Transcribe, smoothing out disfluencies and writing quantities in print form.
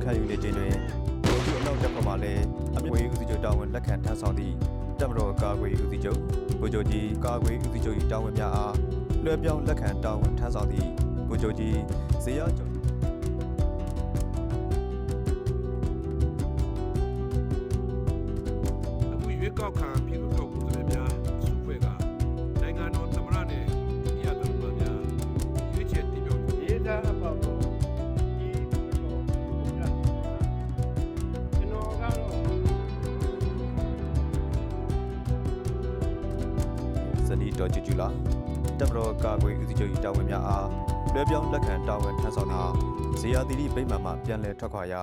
ခံယူနေခြင်းတွင်ဗိုလ်ချုပ်အနောက်တပ်ဖွဲ့မှလည်းအမြင့်ဝေးဦးစီးချုပ်တာဝန်လက်ခံထမ်းဆောင်သည့်တပ်မတော်ကာကွယ်ဦးစီးချုပ်ဗိုလ်ချုပ်ကြီးကာကွယ်ဦးစီးချုပ်၏တာဝန်များအားလွှဲပြောင်းလက်ခံတာဝန်ထမ်းဆောင်သည့်ဗိုလ်ချုပ်ကြီးဇေယျကျော်အခုရွေးကောက်ခံပြည်သူ့တော်ကိုယ်စားလှယ်များစုဖွဲ့ကနိုင်ငံတော်သမ္မတနဲ့ပြည်ရသမ္မတများရွေးချယ်တင်ပြရေးသားအပေါ့တော့ဒီတော့ဘုရားကျွန်တော်ကတော့ဇနီးတော်ကျူလာတပ်မတော်ကာကွယ်ဦးစီးချုပ်၏တာဝန်များအားလွှဲပြောင်းလက်ခံတာဝန်ထမ်းဆောင်သည့်ဇေယျသီရိဗိမာန်မှပြန်လည်ထွက်ခွာရာ